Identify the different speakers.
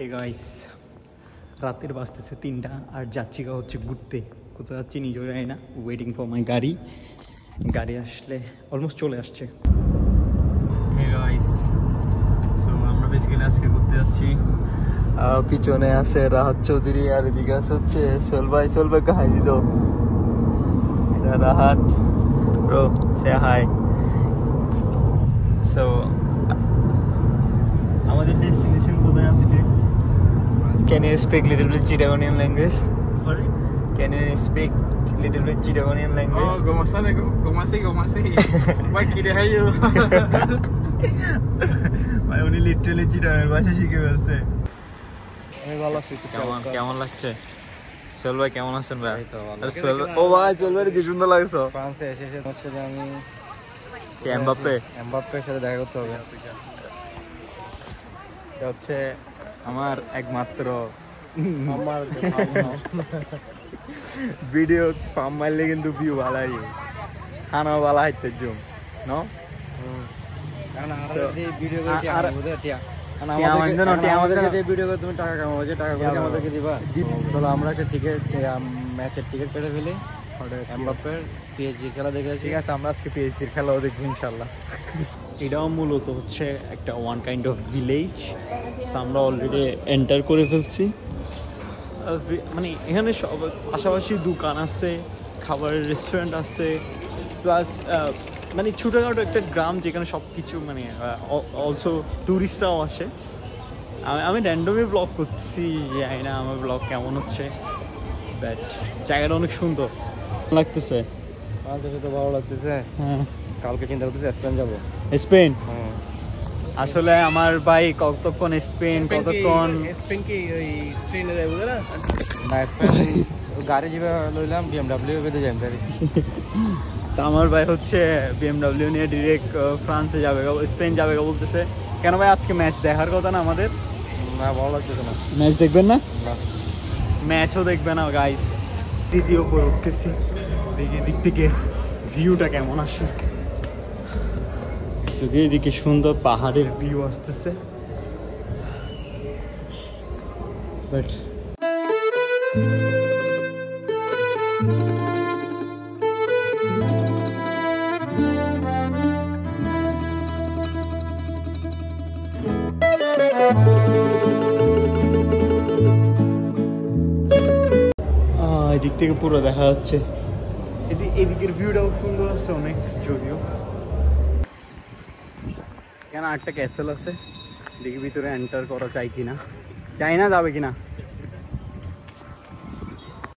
Speaker 1: Hey guys, রাতের বাজতেছে 3টা আর যাচ্ছি হচ্ছে ঘুরতে। কোথায় যাচ্ছি নিজেও জানি না। ওয়েটিং ফর মাই গাড়ি। গাড়ি আসলে অলমোস্ট চলে আসছে। হে গাইস, সো আমরা বেসিক্যালি আজকে ঘুরতে যাচ্ছি।
Speaker 2: পিছনে আছে রাহাত চৌধুরী আর এদিকে আছে হচ্ছে সোহেল ভাই হাই দিত। এটা রাহাত ব্রো, সে হাই।
Speaker 1: সো আমাদের ডেস্টিনেশন কোথায় আজকে?
Speaker 2: Can you speak little bit Chittagonian language?
Speaker 1: Sorry,
Speaker 2: Can you speak little bit Chittagonian language?
Speaker 3: Oh, ¿cómo así? Vai querer raio.
Speaker 2: ভাই উনি লিটারালি চিটাগাং ভাষা শিখে ফেলছে।
Speaker 3: আমি ভালো আছি।
Speaker 1: কেমন লাগছে? সোহেল ভাই কেমন আছেন ভাই?
Speaker 2: ও ভাই সোহেল ভাই যে সুন্দর লাগছে।
Speaker 3: ফ্রান্সে এসে হচ্ছে যে আমি এমবাপ্পের সাথে দেখা করতে হবে।
Speaker 1: এটা হচ্ছে আমার একমাত্র
Speaker 3: আমার
Speaker 1: ভিডিও ফার্ম মারলে কিন্তু ভিউ ভালাই খানা ভালো হাইতে জুম নো।
Speaker 3: কারণ আমরা যদি ভিডিও করে আমাদেরকে ভিডিও করে তুমি টাকা কামাবো, যে টাকা করে আমাদেরকে দিবা। চলো আমরা একটা টিকিট, ম্যাচের টিকিট কেটে ফেলি। এমবাপ্পের পিএসজি খেলা দেখে
Speaker 1: ঠিক আছে, আমরা আজকে পিএসজির খেলাও দেখবো ইনশাল্লাহ। এটাও মূলত হচ্ছে একটা ওয়ান কাইন্ড অফ ভিলেজ। আমরা অলরেডি এন্টার করে ফেলছি। মানে এখানে সব পাশাপাশি দোকান আছে, খাবারের রেস্টুরেন্ট আছে, প্লাস মানে ছোটোখাটো একটা গ্রাম যেখানে সব কিছু মানে অলসো ট্যুরিস্টরাও আসে। আমি র্যান্ডমই ব্লগ করছি, জানি না আমার ব্লগ কেমন হচ্ছে, বাট জায়গাটা অনেক সুন্দর লাগতেছে।
Speaker 3: ফ্রান্সে তো ভালো লাগতেছে।
Speaker 1: হ্যাঁ,
Speaker 3: কালকে চিন্তা করতেছি স্পেন যাবো।
Speaker 1: স্পেন? আসলে আমার ভাই কতক্ষণ স্পেন, কতক্ষণ
Speaker 3: স্পেন কি ওই ট্রেনে যাবো না? না, স্পেন গাড়ি যাবে লইলাম BMW বেঁধে যাই গাড়ি।
Speaker 1: তা আমার ভাই হচ্ছে BMW নিয়ে ডিরেক্ট ফ্রান্সে যাবে, স্পেন যাবে বলতেছে। কেন ভাই, আজকে ম্যাচ দেখার কথা না আমাদের?
Speaker 3: না, ভালো লাগতেছে না।
Speaker 1: ম্যাচ দেখবেন না?
Speaker 3: না,
Speaker 1: ম্যাচও দেখবে না গাইস। দ্বিতীয় উপরে উঠতেছি, দেখি এদিক থেকে ভিউটা কেমন আসে। যদি এদিকে সুন্দর পাহাড়ের ভিউ আসতেছে, বাট এদিক থেকে পুরো দেখা যাচ্ছে। এদিকের ভিউটাও সুন্দর আছে অনেক, যদিও কেন একটা ক্যাসেল আছে, দেখি ভিতরে এন্টার করা যায় কিনা, যাই না যাবে কিনা।